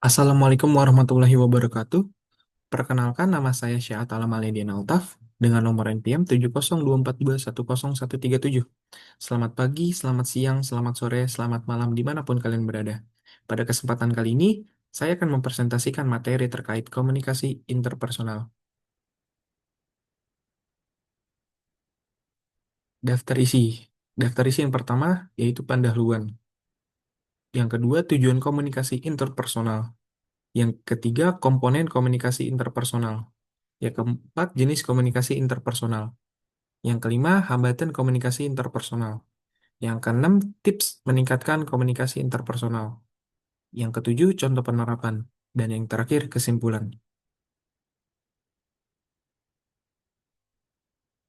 Assalamualaikum warahmatullahi wabarakatuh. Perkenalkan, nama saya Syahat Alam Aliadin Altaf dengan nomor NPM 70242101137. Selamat pagi, selamat siang, selamat sore, selamat malam dimanapun kalian berada. Pada kesempatan kali ini, saya akan mempresentasikan materi terkait komunikasi interpersonal. Daftar isi. Daftar isi yang pertama yaitu pendahuluan. Yang kedua, tujuan komunikasi interpersonal. Yang ketiga, komponen komunikasi interpersonal. Yang keempat, jenis komunikasi interpersonal. Yang kelima, hambatan komunikasi interpersonal. Yang keenam, tips meningkatkan komunikasi interpersonal. Yang ketujuh, contoh penerapan. Dan yang terakhir, kesimpulan.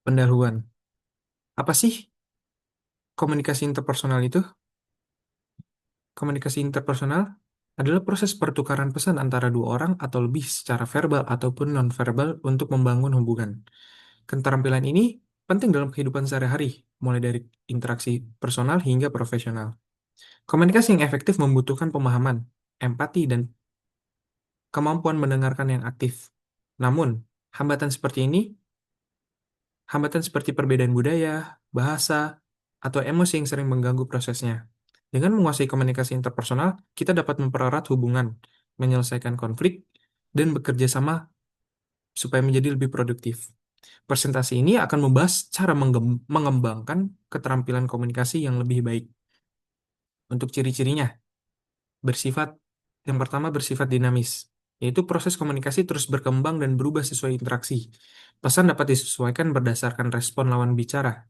Pendahuluan. Apa sih komunikasi interpersonal itu? Komunikasi interpersonal adalah proses pertukaran pesan antara dua orang atau lebih secara verbal ataupun nonverbal untuk membangun hubungan. Keterampilan ini penting dalam kehidupan sehari-hari, mulai dari interaksi personal hingga profesional. Komunikasi yang efektif membutuhkan pemahaman, empati, dan kemampuan mendengarkan yang aktif. Namun, hambatan seperti ini, hambatan seperti perbedaan budaya, bahasa, atau emosi yang sering mengganggu prosesnya. Dengan menguasai komunikasi interpersonal, kita dapat mempererat hubungan, menyelesaikan konflik, dan bekerja sama supaya menjadi lebih produktif. Presentasi ini akan membahas cara mengembangkan keterampilan komunikasi yang lebih baik. Untuk ciri-cirinya, bersifat yang pertama bersifat dinamis, yaitu proses komunikasi terus berkembang dan berubah sesuai interaksi. Pesan dapat disesuaikan berdasarkan respon lawan bicara.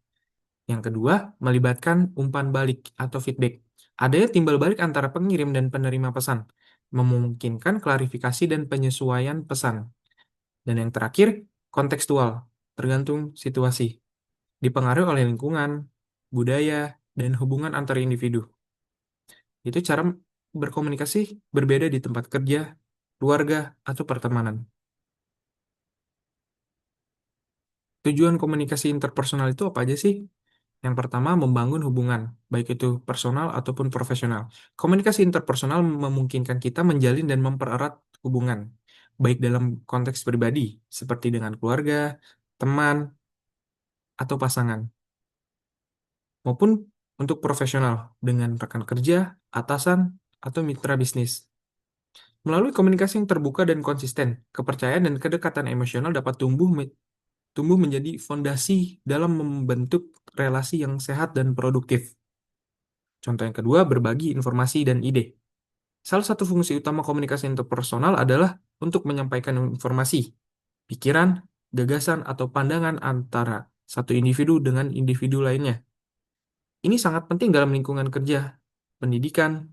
Yang kedua, melibatkan umpan balik atau feedback. Adanya timbal balik antara pengirim dan penerima pesan, memungkinkan klarifikasi dan penyesuaian pesan. Dan yang terakhir, kontekstual, tergantung situasi, dipengaruhi oleh lingkungan, budaya, dan hubungan antar individu. Itu cara berkomunikasi berbeda di tempat kerja, keluarga, atau pertemanan. Tujuan komunikasi interpersonal itu apa aja sih? Yang pertama, membangun hubungan, baik itu personal ataupun profesional. Komunikasi interpersonal memungkinkan kita menjalin dan mempererat hubungan, baik dalam konteks pribadi, seperti dengan keluarga, teman, atau pasangan, maupun untuk profesional, dengan rekan kerja, atasan, atau mitra bisnis. Melalui komunikasi yang terbuka dan konsisten, kepercayaan dan kedekatan emosional dapat tumbuh menjadi fondasi dalam membentuk relasi yang sehat dan produktif. Contoh yang kedua, berbagi informasi dan ide. Salah satu fungsi utama komunikasi interpersonal adalah untuk menyampaikan informasi, pikiran, gagasan, atau pandangan antara satu individu dengan individu lainnya. Ini sangat penting dalam lingkungan kerja, pendidikan,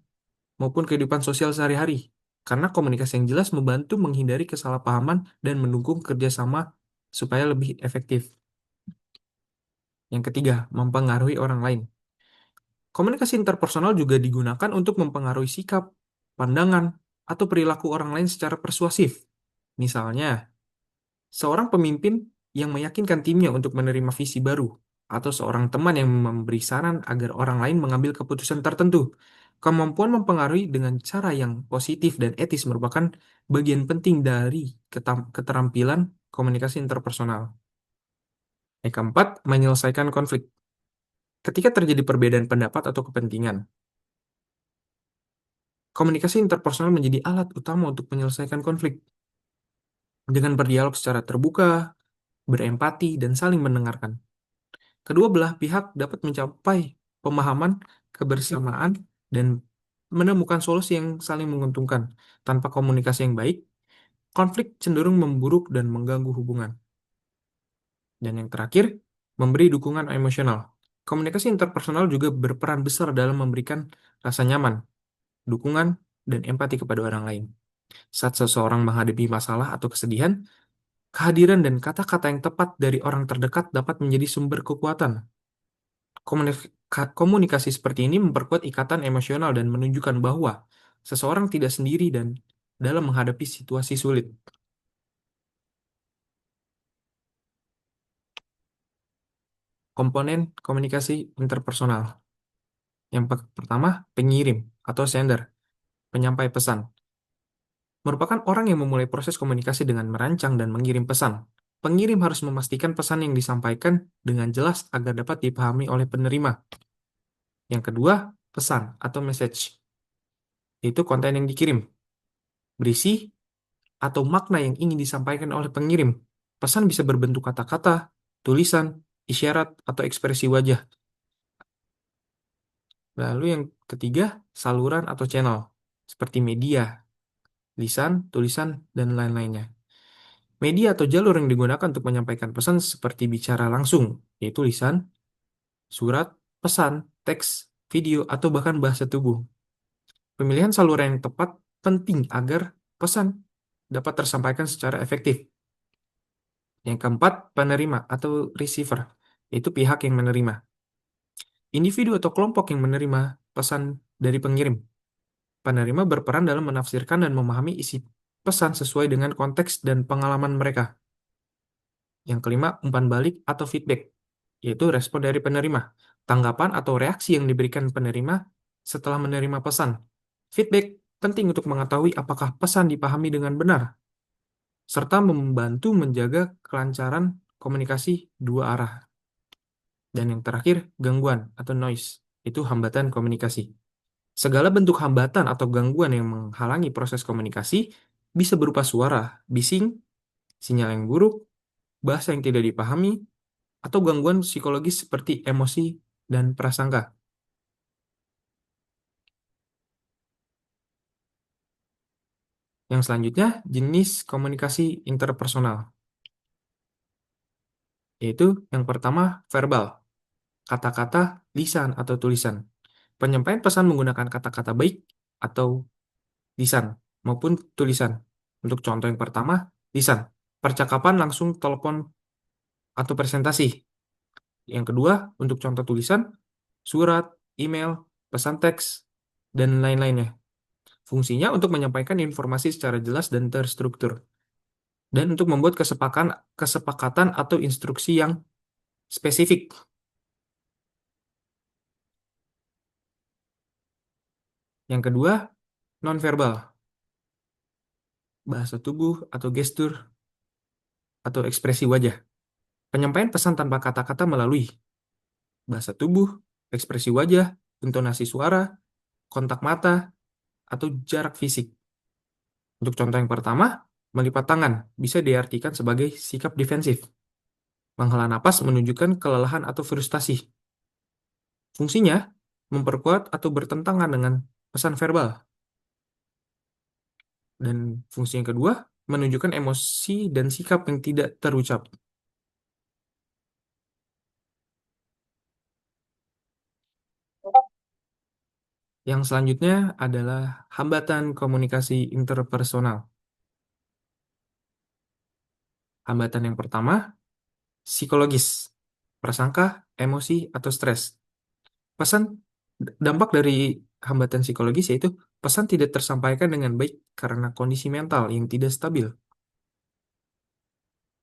maupun kehidupan sosial sehari-hari, karena komunikasi yang jelas membantu menghindari kesalahpahaman dan mendukung kerjasama supaya lebih efektif. Yang ketiga, mempengaruhi orang lain. Komunikasi interpersonal juga digunakan untuk mempengaruhi sikap, pandangan, atau perilaku orang lain secara persuasif. Misalnya, seorang pemimpin yang meyakinkan timnya untuk menerima visi baru, atau seorang teman yang memberi saran agar orang lain mengambil keputusan tertentu. Kemampuan mempengaruhi dengan cara yang positif dan etis merupakan bagian penting dari keterampilan komunikasi interpersonal. Yang keempat, menyelesaikan konflik. Ketika terjadi perbedaan pendapat atau kepentingan, komunikasi interpersonal menjadi alat utama untuk menyelesaikan konflik. Dengan berdialog secara terbuka, berempati, dan saling mendengarkan, kedua belah pihak dapat mencapai pemahaman, kebersamaan, dan menemukan solusi yang saling menguntungkan. Tanpa komunikasi yang baik, konflik cenderung memburuk dan mengganggu hubungan. Dan yang terakhir, memberi dukungan emosional. Komunikasi interpersonal juga berperan besar dalam memberikan rasa nyaman, dukungan, dan empati kepada orang lain. Saat seseorang menghadapi masalah atau kesedihan, kehadiran dan kata-kata yang tepat dari orang terdekat dapat menjadi sumber kekuatan. Komunikasi seperti ini memperkuat ikatan emosional dan menunjukkan bahwa seseorang tidak sendiri dan dalam menghadapi situasi sulit. Komponen komunikasi interpersonal. Yang pertama, pengirim atau sender, penyampai pesan. merupakan orang yang memulai proses komunikasi dengan merancang dan mengirim pesan. Pengirim harus memastikan pesan yang disampaikan dengan jelas agar dapat dipahami oleh penerima. Yang kedua, pesan atau message, yaitu konten yang dikirim, berisi atau makna yang ingin disampaikan oleh pengirim. Pesan bisa berbentuk kata-kata, tulisan, isyarat, atau ekspresi wajah. Lalu yang ketiga, saluran atau channel, seperti media, lisan, tulisan, dan lain-lainnya. Media atau jalur yang digunakan untuk menyampaikan pesan seperti bicara langsung, yaitu lisan, surat, pesan, teks, video, atau bahkan bahasa tubuh. Pemilihan saluran yang tepat penting agar pesan dapat tersampaikan secara efektif. Yang keempat, penerima atau receiver, yaitu pihak yang menerima. Individu atau kelompok yang menerima pesan dari pengirim. Penerima berperan dalam menafsirkan dan memahami isi pesan sesuai dengan konteks dan pengalaman mereka. Yang kelima, umpan balik atau feedback, yaitu respon dari penerima. Tanggapan atau reaksi yang diberikan penerima setelah menerima pesan. Feedback penting untuk mengetahui apakah pesan dipahami dengan benar, serta membantu menjaga kelancaran komunikasi dua arah. Dan yang terakhir, gangguan atau noise, itu hambatan komunikasi. Segala bentuk hambatan atau gangguan yang menghalangi proses komunikasi bisa berupa suara, bising, sinyal yang buruk, bahasa yang tidak dipahami, atau gangguan psikologis seperti emosi dan prasangka. Yang selanjutnya, jenis komunikasi interpersonal, yaitu yang pertama, verbal, kata-kata, lisan, atau tulisan. Penyampaian pesan menggunakan kata-kata baik atau lisan maupun tulisan. Untuk contoh yang pertama, lisan. Percakapan langsung telepon atau presentasi. Yang kedua, untuk contoh tulisan, surat, email, pesan teks, dan lain-lainnya. Fungsinya untuk menyampaikan informasi secara jelas dan terstruktur. Dan untuk membuat kesepakatan atau instruksi yang spesifik. Yang kedua, nonverbal. Bahasa tubuh atau gestur atau ekspresi wajah. Penyampaian pesan tanpa kata-kata melalui bahasa tubuh, ekspresi wajah, intonasi suara, kontak mata, atau jarak fisik. Untuk contoh yang pertama, melipat tangan bisa diartikan sebagai sikap defensif. Menghela napas menunjukkan kelelahan atau frustasi. Fungsinya, memperkuat atau bertentangan dengan pesan verbal. Dan fungsi yang kedua, menunjukkan emosi dan sikap yang tidak terucap. Yang selanjutnya adalah hambatan komunikasi interpersonal. Hambatan yang pertama, psikologis, prasangka, emosi, atau stres. Pesan dampak dari hambatan psikologis yaitu pesan tidak tersampaikan dengan baik karena kondisi mental yang tidak stabil.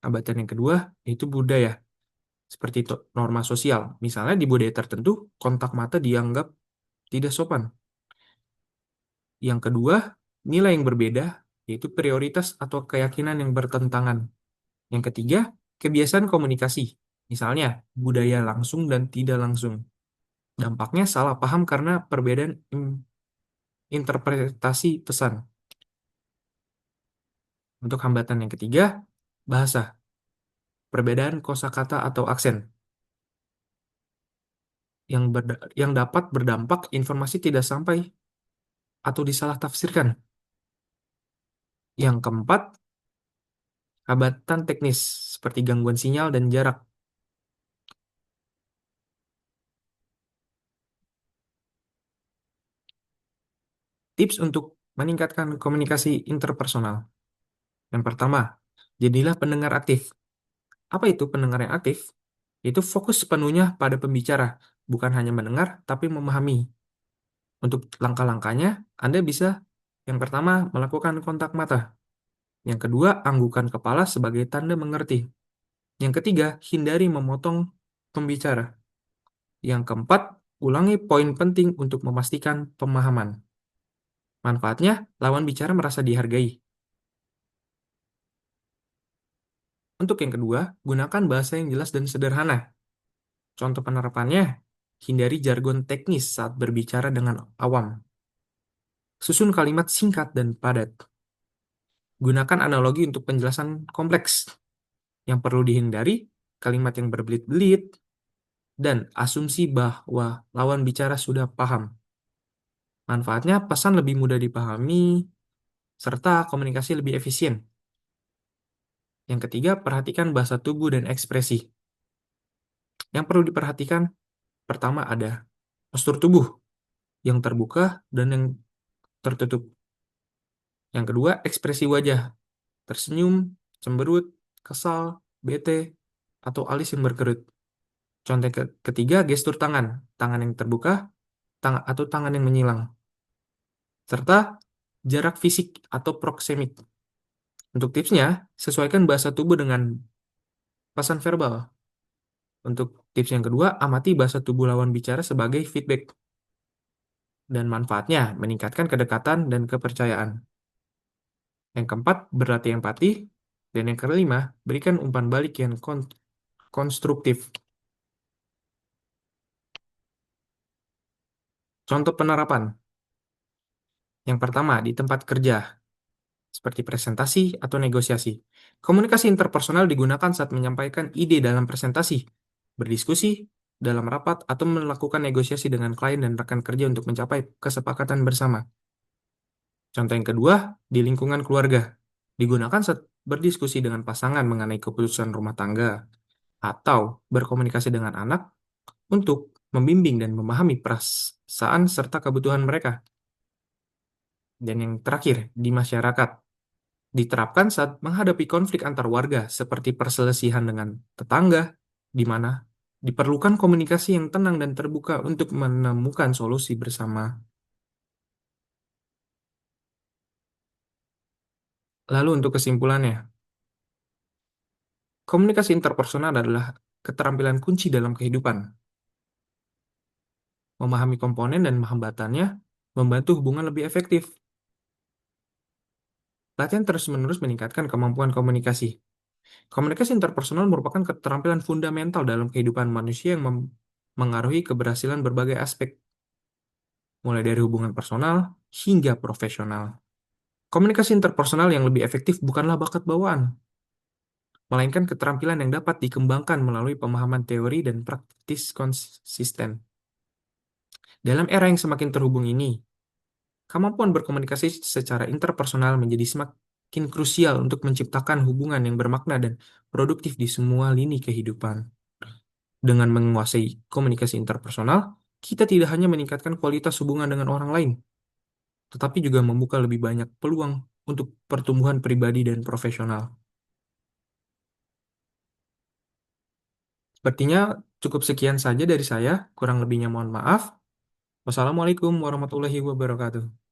Hambatan yang kedua yaitu budaya, seperti itu norma sosial. Misalnya di budaya tertentu, kontak mata dianggap tidak sopan. Yang kedua, nilai yang berbeda, yaitu prioritas atau keyakinan yang bertentangan. Yang ketiga, kebiasaan komunikasi. Misalnya, budaya langsung dan tidak langsung. Dampaknya salah paham karena perbedaan interpretasi pesan. Untuk hambatan yang ketiga, bahasa. Perbedaan kosakata atau aksen yang dapat berdampak informasi tidak sampai atau disalah tafsirkan. Yang keempat, hambatan teknis seperti gangguan sinyal dan jarak. Tips untuk meningkatkan komunikasi interpersonal. Yang pertama, jadilah pendengar aktif. Apa itu pendengar yang aktif? Itu fokus sepenuhnya pada pembicara, bukan hanya mendengar, tapi memahami. Untuk langkah-langkahnya, Anda bisa yang pertama melakukan kontak mata. Yang kedua, anggukan kepala sebagai tanda mengerti. Yang ketiga, hindari memotong pembicara. Yang keempat, ulangi poin penting untuk memastikan pemahaman. Manfaatnya, lawan bicara merasa dihargai. Untuk yang kedua, gunakan bahasa yang jelas dan sederhana. Contoh penerapannya, hindari jargon teknis saat berbicara dengan awam. Susun kalimat singkat dan padat. Gunakan analogi untuk penjelasan kompleks. Yang perlu dihindari, kalimat yang berbelit-belit, dan asumsi bahwa lawan bicara sudah paham. Manfaatnya, pesan lebih mudah dipahami, serta komunikasi lebih efisien. Yang ketiga, perhatikan bahasa tubuh dan ekspresi. Yang perlu diperhatikan, pertama ada postur tubuh yang terbuka dan yang tertutup. Yang kedua, ekspresi wajah, tersenyum, cemberut, kesal, bete, atau alis yang berkerut. Contoh ketiga, gestur tangan, tangan yang terbuka, atau tangan yang menyilang. Serta jarak fisik atau proksemik. Untuk tipsnya, sesuaikan bahasa tubuh dengan pesan verbal. Untuk tips yang kedua, amati bahasa tubuh lawan bicara sebagai feedback. Dan manfaatnya, meningkatkan kedekatan dan kepercayaan. Yang keempat, berlatih empati. Dan yang kelima, berikan umpan balik yang konstruktif. Contoh penerapan. Yang pertama, di tempat kerja, seperti presentasi atau negosiasi. Komunikasi interpersonal digunakan saat menyampaikan ide dalam presentasi, berdiskusi dalam rapat, atau melakukan negosiasi dengan klien dan rekan kerja untuk mencapai kesepakatan bersama. Contoh yang kedua, di lingkungan keluarga. Digunakan saat berdiskusi dengan pasangan mengenai keputusan rumah tangga, atau berkomunikasi dengan anak untuk membimbing dan memahami perasaan serta kebutuhan mereka. Dan yang terakhir, di masyarakat. Diterapkan saat menghadapi konflik antar warga seperti perselisihan dengan tetangga, di mana diperlukan komunikasi yang tenang dan terbuka untuk menemukan solusi bersama. Lalu untuk kesimpulannya, komunikasi interpersonal adalah keterampilan kunci dalam kehidupan. Memahami komponen dan hambatannya membantu hubungan lebih efektif. Latihan terus-menerus meningkatkan kemampuan komunikasi. Komunikasi interpersonal merupakan keterampilan fundamental dalam kehidupan manusia yang mengaruhi keberhasilan berbagai aspek, mulai dari hubungan personal hingga profesional. Komunikasi interpersonal yang lebih efektif bukanlah bakat bawaan, melainkan keterampilan yang dapat dikembangkan melalui pemahaman teori dan praktis konsisten. Dalam era yang semakin terhubung ini, kemampuan berkomunikasi secara interpersonal menjadi semakin krusial untuk menciptakan hubungan yang bermakna dan produktif di semua lini kehidupan. Dengan menguasai komunikasi interpersonal, kita tidak hanya meningkatkan kualitas hubungan dengan orang lain, tetapi juga membuka lebih banyak peluang untuk pertumbuhan pribadi dan profesional. Sepertinya cukup sekian saja dari saya, kurang lebihnya mohon maaf. Wassalamualaikum warahmatullahi wabarakatuh.